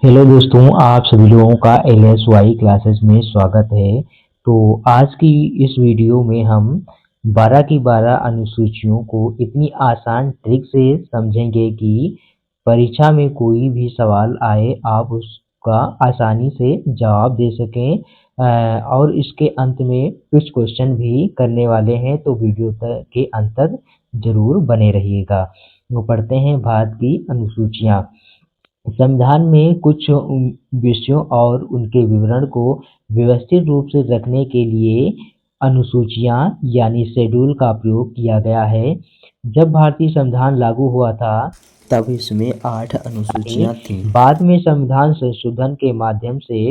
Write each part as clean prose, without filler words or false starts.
Hello दोस्तों, आप सभी लोगों का LSY क्लासेस में स्वागत है। तो आज की इस वीडियो में हम 12 की 12 अनुसूचियों को इतनी आसान ट्रिक से समझेंगे कि परीक्षा में कोई भी सवाल आए आप उसका आसानी से जवाब दे सकें। और इसके अंत में कुछ क्वेश्चन भी करने वाले हैं, तो वीडियो तक के अंत तक जरूर बने रहिएगा। तो पढ़ते हैं भारत की अनुसूचियाँ। संविधान में कुछ विषयों और उनके विवरण को व्यवस्थित रूप से रखने के लिए अनुसूचियां यानी शेड्यूल का प्रयोग किया गया है। जब भारतीय संविधान लागू हुआ था तब इसमें 8 अनुसूचियां थीं। बाद में संविधान संशोधन के माध्यम से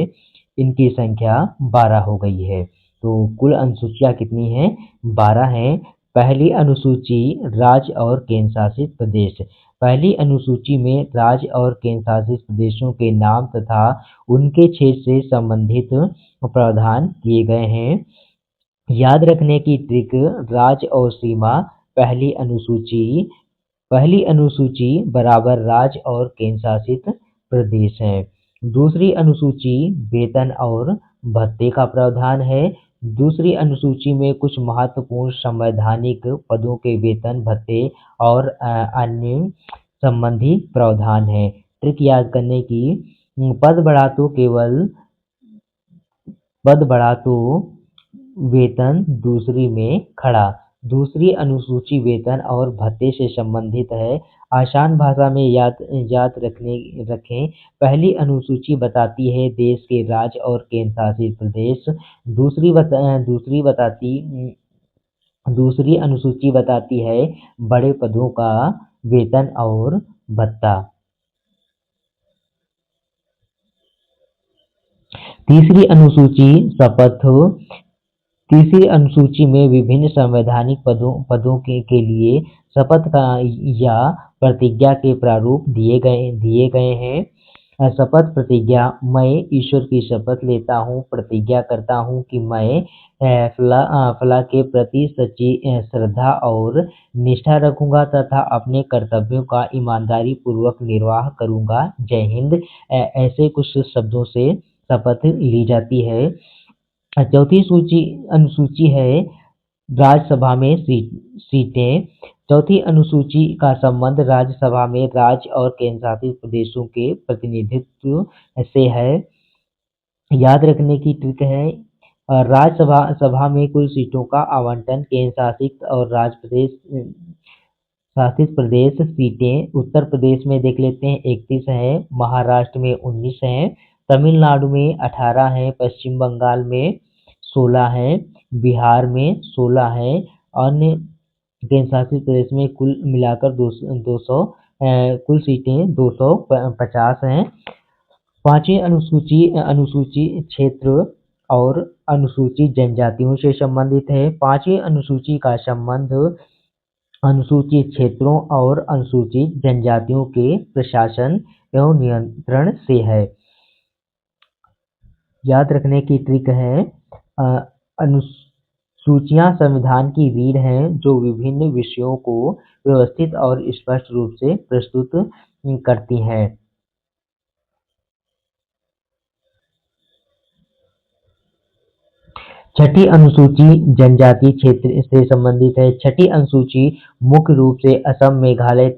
इनकी संख्या 12 हो गई है। तो कुल अनुसूचियां कितनी हैं? 12 हैं। पहली अनुसूची राज्य और केंद्र शासित प्रदेश। पहली अनुसूची में राज्य और केंद्र शासित प्रदेशों के नाम तथा उनके क्षेत्र से संबंधित प्रावधान किए गए हैं। याद रखने की ट्रिक: राज्य और सीमा। पहली अनुसूची बराबर राज्य और केंद्र शासित प्रदेश है। दूसरी अनुसूची वेतन और भत्ते का प्रावधान है। दूसरी अनुसूची में कुछ महत्वपूर्ण संवैधानिक पदों के वेतन, भत्ते और अन्य संबंधी प्रावधान है। ट्रिक याद करने की: पद बढ़ा तो वेतन दूसरी में खड़ा। दूसरी अनुसूची वेतन और भत्ते से संबंधित है। आसान भाषा में याद रखें। पहली अनुसूची बताती है देश के राज्य और केंद्र शासित प्रदेश। दूसरी अनुसूची बताती है बड़े पदों का वेतन और भत्ता। तीसरी अनुसूची शपथ। तीसरी अनुसूची में विभिन्न संवैधानिक पदों के लिए शपथ का या प्रतिज्ञा के प्रारूप दिए गए हैं। शपथ प्रतिज्ञा: मैं ईश्वर की शपथ लेता हूँ, प्रतिज्ञा करता हूँ कि मैं फला के प्रति सच्ची श्रद्धा और निष्ठा रखूंगा तथा अपने कर्तव्यों का ईमानदारी पूर्वक निर्वाह करूंगा। जय हिंद। ऐसे कुछ शब्दों से शपथ ली जाती है। चौथी अनुसूची है राज्यसभा में सीटें। चौथी अनुसूची का संबंध राज्यसभा में राज्य और केंद्र शासित प्रदेशों के प्रतिनिधित्व से है। याद रखने की ट्रिक है: राज्यसभा में कुल सीटों का आवंटन। केंद्र शासित और शासित प्रदेश सीटें उत्तर प्रदेश में देख लेते हैं 31 है, महाराष्ट्र में 19 है, तमिलनाडु में 18 है, पश्चिम बंगाल में 16 है, बिहार में 16 है। अन्य केंद्र शासित प्रदेश में कुल मिलाकर 200 कुल सीटें 250 हैं। पांचवी अनुसूची क्षेत्र और अनुसूचित जनजातियों से संबंधित है। पांचवी अनुसूची का संबंध अनुसूचित क्षेत्रों और अनुसूचित जनजातियों के प्रशासन एवं नियंत्रण से है। याद रखने की ट्रिक है: अनुसूचियां संविधान की रीढ़ हैं जो विभिन्न विषयों को व्यवस्थित और स्पष्ट रूप से प्रस्तुत करती हैं। छठी अनुसूची जनजाति क्षेत्र से संबंधित है। छठी अनुसूची मुख्य रूप से असम, मेघालय,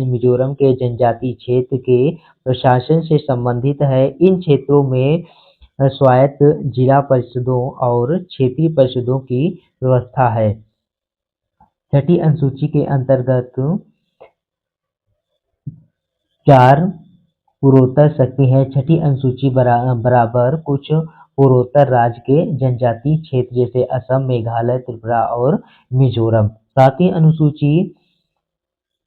मिजोरम के जनजाति क्षेत्र के प्रशासन से संबंधित है। इन क्षेत्रों में स्वायत्त जिला परिषदों और क्षेत्रीय परिषदों की व्यवस्था है। छठी अनुसूची के अंतर्गत 4 पूर्वोत्तर शक्ति है। छठी अनुसूची बराबर कुछ पूर्वोत्तर राज्य के जनजाति क्षेत्र जैसे असम, मेघालय, त्रिपुरा और मिजोरम। सातवीं अनुसूची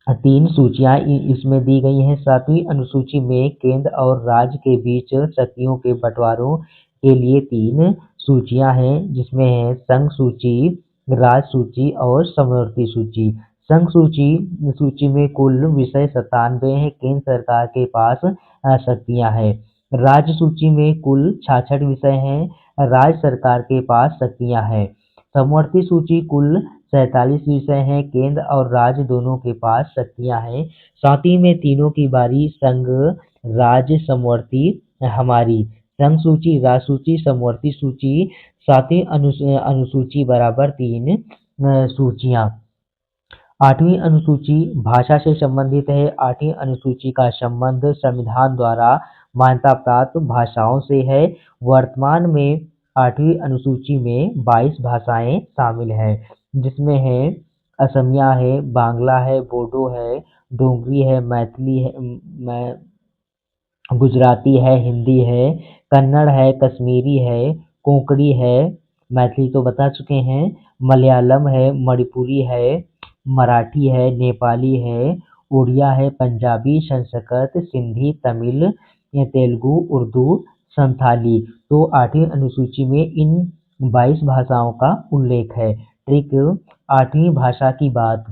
3 सूचियां इसमें दी गई हैं। सातवीं अनुसूची में केंद्र और राज्य के बीच शक्तियों के बंटवारों के लिए 3 सूचियां हैं, जिसमें है संघ सूची, राज्य सूची और समवर्ती सूची। संघ सूची में कुल विषय 97 हैं। केंद्र सरकार के पास शक्तियां हैं। राज्य सूची में कुल 66 विषय हैं। राज्य सरकार के पास शक्तियां हैं। समवर्ती सूची कुल 47 विषय हैं। केंद्र और राज्य दोनों के पास शक्तियां हैं। 7वीं में तीनों की बारी, संघ, राज्य, समवर्ती हमारी। संघ सूची, राज्य सूची, समवर्ती सूची। 7वीं अनुसूची बराबर 3 सूचियां। 8वीं अनुसूची भाषा से संबंधित है। 8वीं अनुसूची का संबंध संविधान द्वारा मान्यता प्राप्त भाषाओं से है। वर्तमान में 8वीं अनुसूची में 22 भाषाएं शामिल हैं, जिसमें है असमिया है, बांग्ला है, बोडो है, डोगरी है, मैथिली है, गुजराती है, हिंदी है, कन्नड़ है, कश्मीरी है, कोंकणी है, मैथिली तो बता चुके हैं, मलयालम है, मणिपुरी है, मराठी है, नेपाली है, उड़िया है, पंजाबी, संस्कृत, सिंधी, तमिल, तेलुगु, उर्दू, संथाली। तो 8वीं अनुसूची में इन 22 भाषाओं का उल्लेख है। ट्रिक 8वीं भाषा की बात।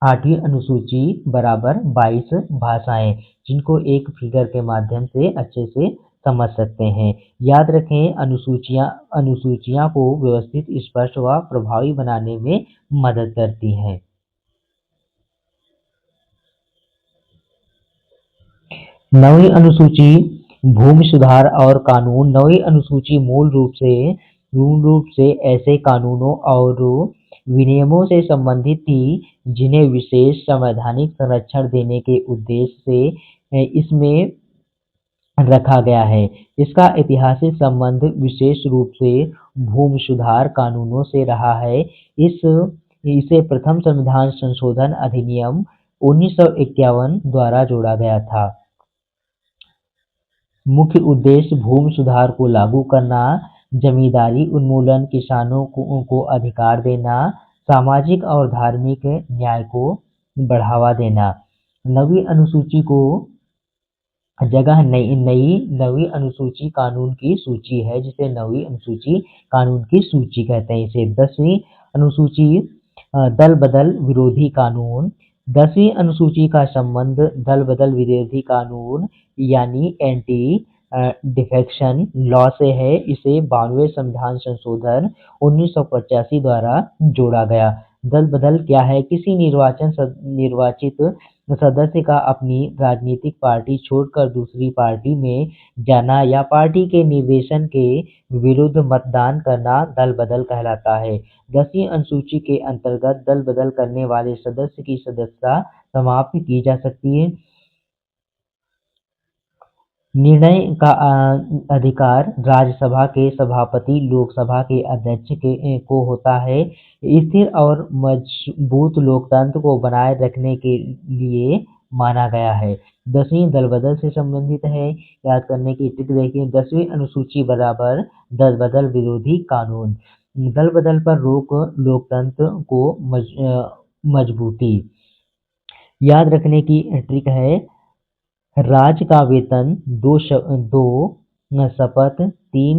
8वीं अनुसूची बराबर 22 भाषाएं, जिनको एक फिगर के माध्यम से अच्छे से समझ सकते हैं। याद रखें, अनुसूचियां को व्यवस्थित, स्पष्ट व प्रभावी बनाने में मदद करती हैं। नवीं अनुसूची भूमि सुधार और कानून। नवीं अनुसूची मूल रूप से ऐसे कानूनों और विनियमों से संबंधित थी जिन्हें विशेष संवैधानिक संरक्षण देने के उद्देश्य से इसमें रखा गया है। इसका ऐतिहासिक संबंध विशेष रूप से भूमि सुधार कानूनों से रहा है। इसे प्रथम संविधान संशोधन अधिनियम 1951 द्वारा जोड़ा गया था। मुख्य उद्देश्य भूमि सुधार को लागू करना, जमींदारी उन्मूलन, किसानों को अधिकार देना, सामाजिक और धार्मिक न्याय को बढ़ावा देना। नवीं अनुसूची को जगह नवीं अनुसूची कानून की सूची है, जिसे नवीं अनुसूची कानून की सूची कहते हैं। इसे 10वीं अनुसूची दल बदल विरोधी कानून। 10वीं अनुसूची का संबंध दल बदल विरोधी कानून यानी एंटी डिफेक्शन लॉ से है। इसे 92वें संविधान संशोधन 1985 द्वारा जोड़ा गया। दल बदल क्या है? किसी निर्वाचित सदस्य का अपनी राजनीतिक पार्टी छोड़कर दूसरी पार्टी में जाना या पार्टी के निर्देशन के विरुद्ध मतदान करना दल बदल कहलाता है। 10वीं अनुसूची के अंतर्गत दल बदल करने वाले सदस्य की सदस्यता समाप्त की जा सकती है। निर्णय का अधिकार राज्यसभा के सभापति, लोकसभा के अध्यक्ष को होता है। स्थिर और मजबूत लोकतंत्र को बनाए रखने के लिए माना गया है। 10वीं दल बदल से संबंधित है। याद करने की ट्रिक देखिए। 10वीं अनुसूची बराबर दल बदल विरोधी कानून। दल बदल पर रोक, लोकतंत्र को मजबूती। याद रखने की ट्रिक है। राज्य का वेतन 2 शपथ 3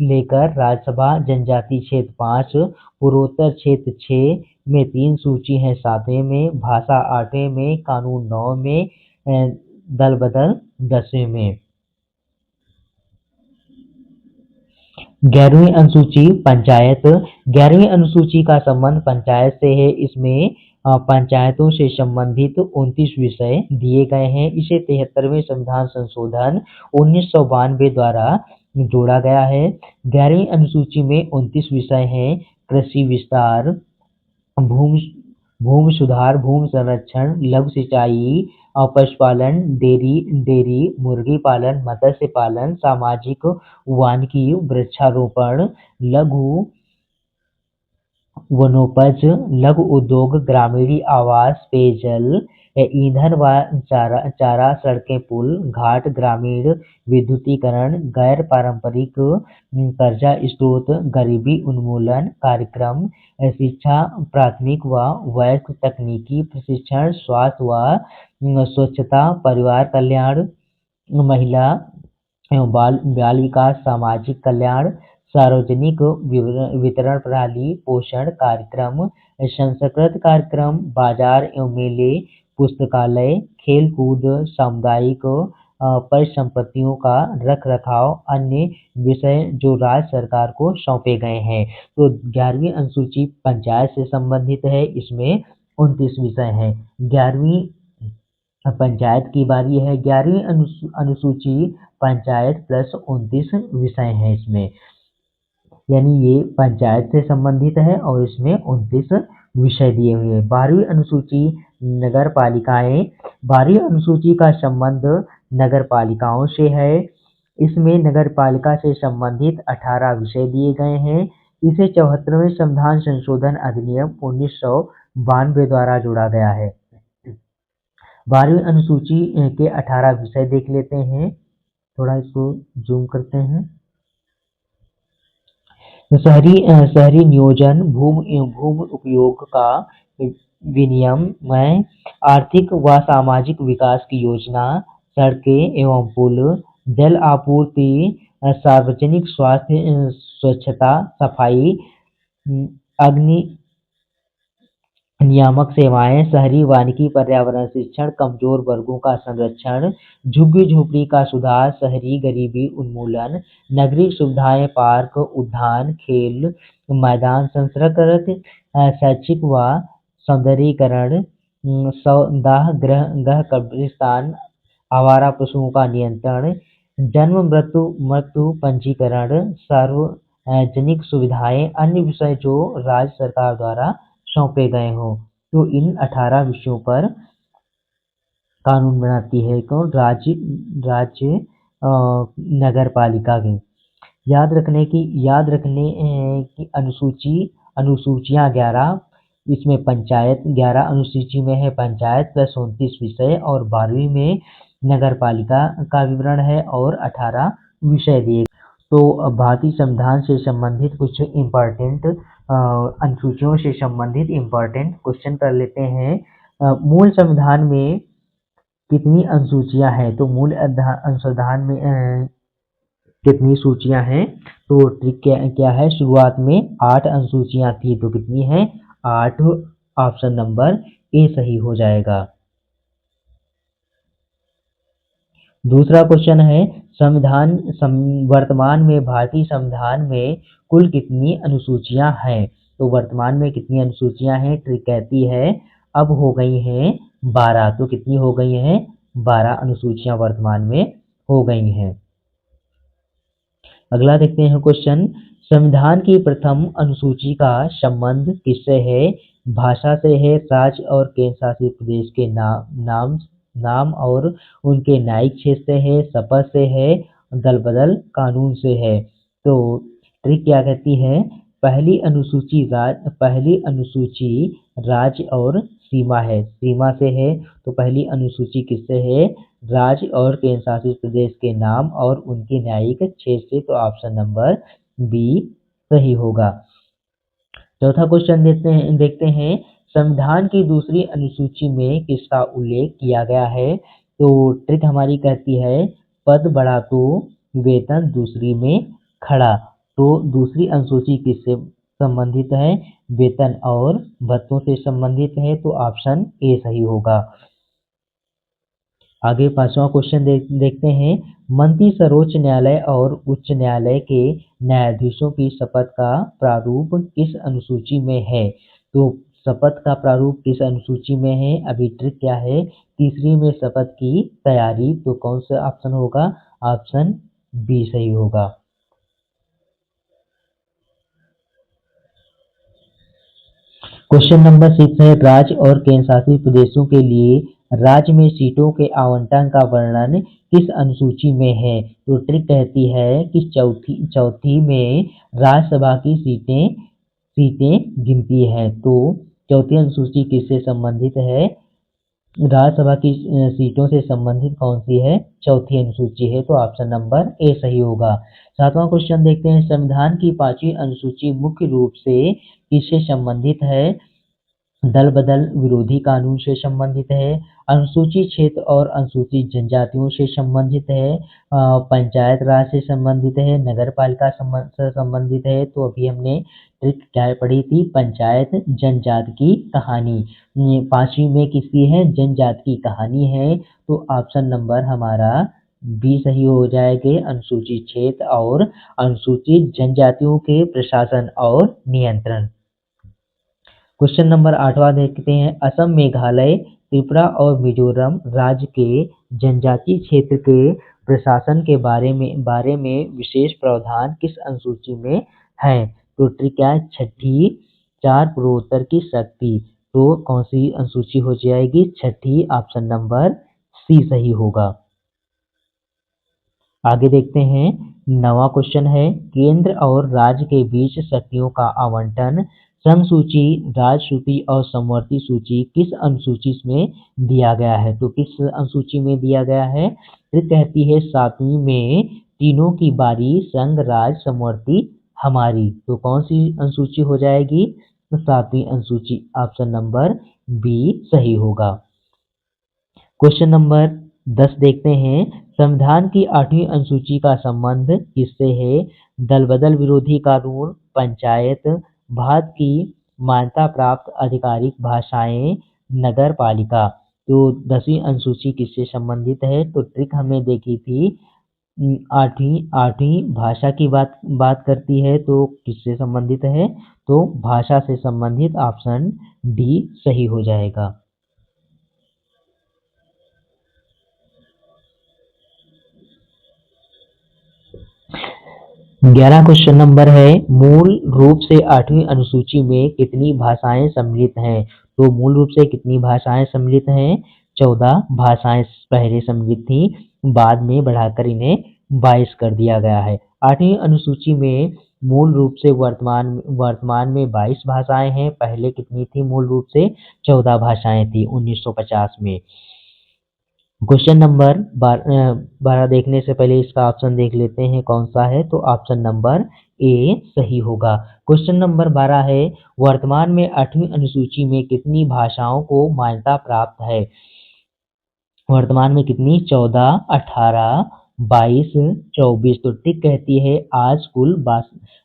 लेकर राज्यसभा, जनजातीय क्षेत्र 5, पूर्वोत्तर क्षेत्र 6 में 3 सूची है। 7वें में, भाषा 8वें में, कानून 9 में, दल बदल 10वें में। 11वीं अनुसूची पंचायत। 11वीं अनुसूची का संबंध पंचायत से है। इसमें पंचायतों से संबंधित 29 विषय दिए गए हैं। इसे 73वें संविधान संशोधन 1992 द्वारा जोड़ा गया है। 11वीं अनुसूची में 29 विषय हैं। कृषि विस्तार, भूमि सुधार, भूमि संरक्षण, लघु सिंचाई, पशुपालन, डेयरी, मुर्गी पालन, मत्स्य पालन, सामाजिक वानिकी, वृक्षारोपण, लघु वनोपज, लघु उद्योग, ग्रामीण आवास, पेयजल, ईंधन व चारा, सड़कें, पुल, घाट, ग्रामीण विद्युतीकरण, गैर पारंपरिक कर्जा स्रोत, गरीबी उन्मूलन कार्यक्रम, शिक्षा, प्राथमिक व वयस्क तकनीकी प्रशिक्षण, स्वास्थ्य व स्वच्छता, परिवार कल्याण, महिला एवं बाल विकास, सामाजिक कल्याण, सार्वजनिक वितरण प्रणाली, पोषण कार्यक्रम, सांस्कृतिक कार्यक्रम, बाजार एवं मेले, पुस्तकालय, खेल कूद, सामुदायिक परिसंपत्तियों का रख रखाव अन्य विषय जो राज्य सरकार को सौंपे गए हैं। तो 11वीं अनुसूची पंचायत से संबंधित है, इसमें 29 विषय हैं। 11वीं पंचायत की बारी है। 11वीं अनुसूची पंचायत प्लस 29 विषय हैं इसमें, यानी ये पंचायत से संबंधित है और इसमें 29 विषय दिए हुए हैं। 12वीं अनुसूची नगर पालिकाएं। 12वीं अनुसूची का संबंध नगर पालिकाओं से है। इसमें नगर पालिका से संबंधित 18 विषय दिए गए हैं। इसे 74वें संविधान संशोधन अधिनियम 1992 द्वारा जोड़ा गया है। 12वीं अनुसूची के 18 विषय देख लेते हैं, थोड़ा इसको जूम करते हैं। शहरी नियोजन, भूमि उपयोग का विनियमन, आर्थिक व सामाजिक विकास की योजना, सड़कें एवं पुल, जल आपूर्ति, सार्वजनिक स्वास्थ्य, स्वच्छता, सफाई, अग्नि नियामक सेवाएं, शहरी वानिकी, पर्यावरण शिक्षण, कमजोर वर्गों का संरक्षण, झुग्गी झोपड़ी का सुधार, शहरी गरीबी उन्मूलन, नगरीय सुविधाएं, पार्क, उद्यान, खेल मैदान, संरक्षित शैक्षिक व सौंदर्यीकरण, दाह गृह कब्रिस्तान, आवारा पशुओं का नियंत्रण, जन्म मृत्यु पंजीकरण, सार्वजनिक सुविधाएं, अन्य विषय जो राज्य सरकार द्वारा सौंपे गए हों। तो इन 18 विषयों पर कानून बनाती है कौन? राज्य नगर पालिका की। याद रखने की अनुसूचियां 11, इसमें पंचायत 11 अनुसूची में है पंचायत प्लस 29 विषय, और 12वीं में नगर पालिका का विवरण है और 18 विषय दिए। तो भारतीय संविधान से संबंधित कुछ इम्पोर्टेंट अनुसूचियों से संबंधित इम्पोर्टेंट क्वेश्चन कर लेते हैं। मूल संविधान में कितनी अनुसूचियां हैं? तो मूल संविधान में कितनी सूचियां हैं? तो ट्रिक क्या है? शुरुआत में 8 अनुसूचियां थी, तो कितनी है? 8। ऑप्शन नंबर ए सही हो जाएगा। दूसरा क्वेश्चन है वर्तमान में भारतीय संविधान में कुल कितनी अनुसूचियां हैं? तो वर्तमान में कितनी अनुसूचियां हैं? ट्रिक कहती है अब हो गई हैं 12। तो कितनी हो गई हैं? 12 अनुसूचियां वर्तमान में हो गई हैं। अगला देखते हैं क्वेश्चन, संविधान की प्रथम अनुसूची का संबंध किससे है? भाषा से है, राज्य और केंद्र शासित प्रदेश के नाम और उनके न्यायिक क्षेत्र से है, शपथ से है, दल बदल कानून से है। तो ट्रिक क्या कहती है? पहली अनुसूची राज्य और सीमा है, सीमा से है। तो पहली अनुसूची किससे है? राज्य और केंद्र शासित प्रदेश के नाम और उनके न्यायिक क्षेत्र से। तो ऑप्शन नंबर बी सही होगा। चौथा क्वेश्चन देखते हैं संविधान की दूसरी अनुसूची में किसका उल्लेख किया गया है? तो ट्रिक हमारी कहती है पद बढ़ा तो वेतन दूसरी में खड़ा। तो दूसरी अनुसूची किससे संबंधित है? वेतन और भत्तों से संबंधित है। तो ऑप्शन ए सही होगा। आगे 5वां क्वेश्चन देखते हैं, मंत्री सर्वोच्च न्यायालय और उच्च न्यायालय के न्यायाधीशों की शपथ का प्रारूप किस अनुसूची में है? तो शपथ का प्रारूप किस अनुसूची में है? अभी ट्रिक क्या है? तीसरी में शपथ की तैयारी। तो कौन सा ऑप्शन होगा? ऑप्शन बी सही होगा। क्वेश्चन नंबर 6 है, राज्य और केंद्र शासित प्रदेशों के लिए राज्य में सीटों के आवंटन का वर्णन किस अनुसूची में है? तो ट्रिक कहती है कि चौथी में राज्यसभा की सीटें गिनती है। तो चौथी अनुसूची किससे संबंधित है? राज्यसभा की सीटों से संबंधित कौन सी है? चौथी अनुसूची है। तो ऑप्शन नंबर ए सही होगा। 7वां क्वेश्चन देखते हैं, संविधान की 5वीं अनुसूची मुख्य रूप से किससे संबंधित है? दल बदल विरोधी कानून से संबंधित है, अनुसूचित क्षेत्र और अनुसूचित जनजातियों से संबंधित है, पंचायत राज से संबंधित है, नगर पालिका से संबंधित है। तो अभी हमने ट्रिक क्या पढ़ी थी? पंचायत जनजाति की कहानी। 5वीं में किसकी है? जनजाति की कहानी है। तो ऑप्शन नंबर हमारा बी सही हो जाएंगे, अनुसूचित क्षेत्र और अनुसूचित जनजातियों के प्रशासन और नियंत्रण। क्वेश्चन नंबर 8वां देखते हैं, असम, मेघालय, त्रिपुरा और मिजोरम राज्य के जनजातीय क्षेत्र के प्रशासन के बारे में विशेष प्रावधान किस अनुसूची में है? तो ट्रिक क्या है? छठी, 4 पूर्वोत्तर की शक्ति। तो कौन सी अनुसूची हो जाएगी? छठी, ऑप्शन नंबर सी सही होगा। आगे देखते हैं, 9वां क्वेश्चन है, केंद्र और राज्य के बीच शक्तियों का आवंटन समसूची, राजसूची और समवर्ती सूची किस अनुसूची में दिया गया है? तो किस अनुसूची में दिया गया है? फिर कहती है 7वीं में तीनों की बारी, संघ, राज, समवर्ती हमारी। तो कौन सी अनुसूची हो जाएगी? तो 7वीं अनुसूची, ऑप्शन नंबर बी सही होगा। क्वेश्चन नंबर 10 देखते हैं, संविधान की 8वीं अनुसूची का संबंध किससे है? दल बदल विरोधी कानून, पंचायत, भारत की मान्यता प्राप्त आधिकारिक भाषाएं, नगर पालिका। तो 10वीं अनुसूची किससे संबंधित है? तो ट्रिक हमने देखी थी, आठवीं आठवीं भाषा की बात करती है, तो किससे संबंधित है? तो भाषा से संबंधित, ऑप्शन डी सही हो जाएगा। 11 क्वेश्चन नंबर है, मूल रूप से 8वीं अनुसूची में कितनी भाषाएं सम्मिलित हैं? तो मूल रूप से कितनी भाषाएं सम्मिलित हैं? 14 भाषाएं पहले सम्मिलित थी, बाद में बढ़ाकर इन्हें 22 कर दिया गया है। 8वीं अनुसूची में मूल रूप से वर्तमान में 22 भाषाएं हैं, पहले कितनी थी? मूल रूप से 14 भाषाएं थी 1950 में। क्वेश्चन नंबर 12 देखने से पहले इसका ऑप्शन देख लेते हैं कौन सा है, तो ऑप्शन नंबर ए सही होगा। क्वेश्चन नंबर 12 है, वर्तमान में 8वीं अनुसूची में कितनी भाषाओं को मान्यता प्राप्त है? वर्तमान में कितनी? 14, 18, 22, 24। तो टिक कहती है आज कुल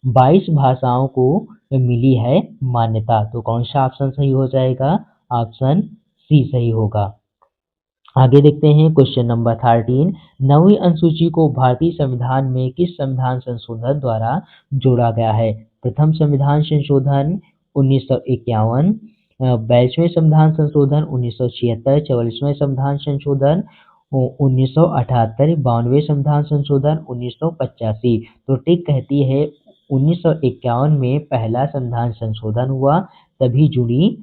22 भाषाओं को मिली है मान्यता। तो कौन सा ऑप्शन सही हो जाएगा? ऑप्शन सी सही होगा। आगे देखते हैं, क्वेश्चन नंबर 13, 9वीं अनुसूची को भारतीय संविधान में किस संविधान संशोधन द्वारा जोड़ा गया है? प्रथम संविधान संशोधन 1951, 22वें संविधान संशोधन 1976, 44वें संविधान संशोधन 1978, 92वें संविधान संशोधन 1985। तो टिक कहती है 1951 में पहला संविधान संशोधन हुआ, तभी जुड़ी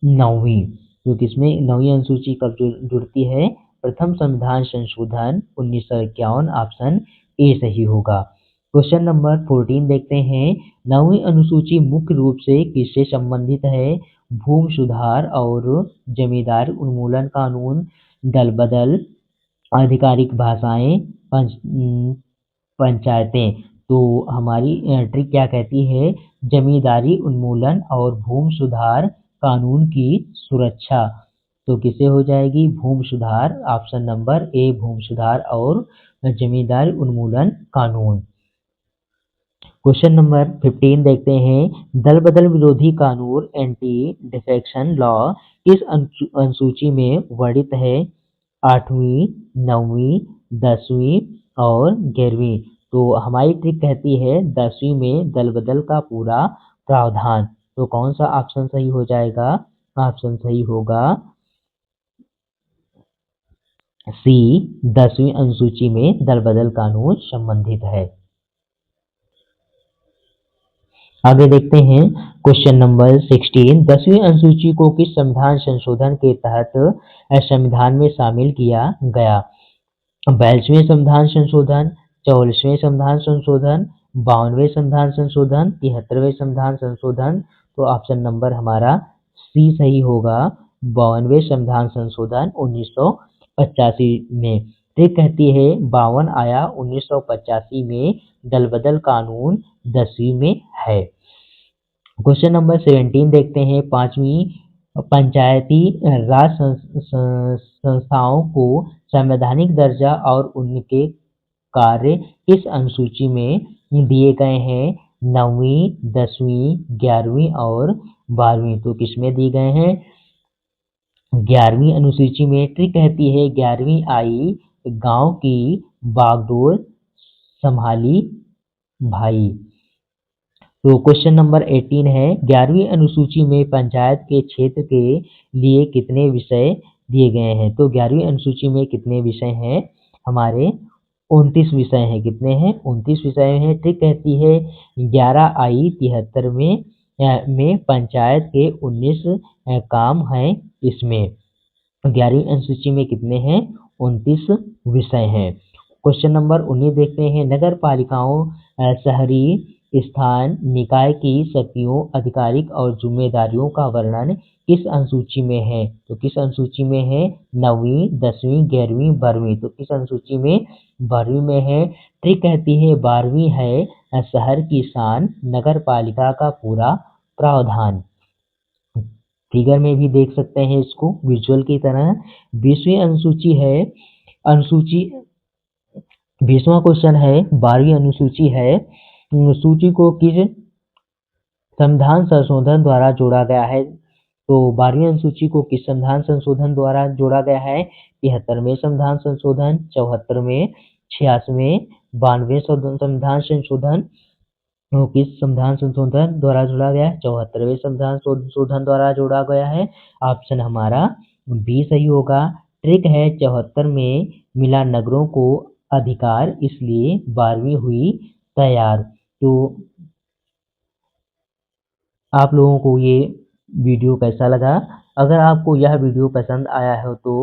9वीं। तो किसमें 9वीं अनुसूची कब जुड़ती है? प्रथम संविधान संशोधन 1951, ऑप्शन ए सही होगा। क्वेश्चन नंबर 14 देखते हैं, 9वीं अनुसूची मुख्य रूप से किससे संबंधित है? भूमि सुधार और जमींदारी उन्मूलन कानून, दल बदल, आधिकारिक भाषाएं, पंचायतें। तो हमारी ट्रिक क्या कहती है? जमींदारी उन्मूलन और भूमि सुधार कानून की सुरक्षा। तो किसे हो जाएगी? भूमि सुधार, ऑप्शन नंबर ए भूमि सुधार और जमींदारी उन्मूलन कानून। क्वेश्चन नंबर 15 देखते हैं, दल बदल विरोधी कानून, एंटी डिफेक्शन लॉ किस अनुसूची में वर्णित है? 8वीं, 9वीं, 10वीं और 11वीं। तो हमारी ट्रिक कहती है 10वीं में दल बदल का पूरा प्रावधान। तो कौन सा ऑप्शन सही हो जाएगा? ऑप्शन सही होगा सी, 10वीं अनुसूची में दल बदल कानून संबंधित है। आगे देखते हैं, क्वेश्चन नंबर 16, 10वीं अनुसूची को किस संविधान संशोधन के तहत संविधान में शामिल किया गया? 42वें संविधान संशोधन, 44वें संविधान संशोधन, 52वें संविधान संशोधन, 73वें संविधान संशोधन। तो ऑप्शन नंबर हमारा सी सही होगा, 52वें संविधान संशोधन 1985 में। ट्रिक कहती है 52 आया 1985 में, दल बदल कानून 10वीं में है। क्वेश्चन नंबर 17 देखते हैं, 5वीं पंचायती राज संस्थाओं को संवैधानिक दर्जा और उनके कार्य किस अनुसूची में दिए गए हैं? 9वीं, 10वीं, 11वीं और 12वीं। तो किसमें दिए गए हैं? 11वीं अनुसूची में। ट्रिक कहती है 11वीं आई गांव की बागडोर संभाली भाई। तो क्वेश्चन नंबर 18 है 11वीं अनुसूची में पंचायत के क्षेत्र के लिए कितने विषय दिए गए हैं। तो 11वीं अनुसूची में कितने विषय हैं हमारे 29 विषय हैं। कितने हैं 29 विषय हैं। ठीक कहती है 11I 73 में पंचायत के 19 काम हैं इसमें। 11वीं अनुसूची में कितने हैं 29 विषय हैं। क्वेश्चन नंबर 19 देखते हैं नगर पालिकाओं शहरी स्थान निकाय की शक्तियों अधिकारिक और जिम्मेदारियों का वर्णन किस अनुसूची में है। तो किस अनुसूची में है 9वीं 10वीं 11वीं 12वीं। तो किस अनुसूची में 12वीं में है। ट्रिक कहती है 12वीं है शहर की शान नगर पालिका का पूरा प्रावधान। फिगर में भी देख सकते हैं इसको विजुअल की तरह। 20वीं अनुसूची है अनुसूची 20वां क्वेश्चन है 12वीं अनुसूची है सूची को किस संविधान संशोधन द्वारा जोड़ा गया है। तो 12वीं अनुसूची को किस संविधान संशोधन द्वारा जोड़ा गया है 73वें संविधान संशोधन 74वें 86वें 92वें संविधान संशोधन। किस संविधान संशोधन द्वारा जोड़ा गया है 74वें संविधान संशोधन द्वारा जोड़ा गया है। ऑप्शन हमारा बी सही होगा। ट्रिक है 74 में मिला नगरों को अधिकार इसलिए 12वीं हुई तैयार। तो आप लोगों को ये वीडियो कैसा लगा। अगर आपको यह वीडियो पसंद आया हो तो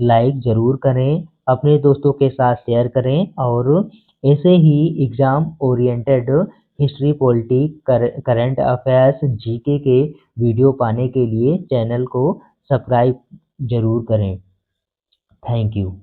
लाइक ज़रूर करें, अपने दोस्तों के साथ शेयर करें और ऐसे ही exam oriented history politics current affairs GK के वीडियो पाने के लिए चैनल को सब्सक्राइब ज़रूर करें। Thank you.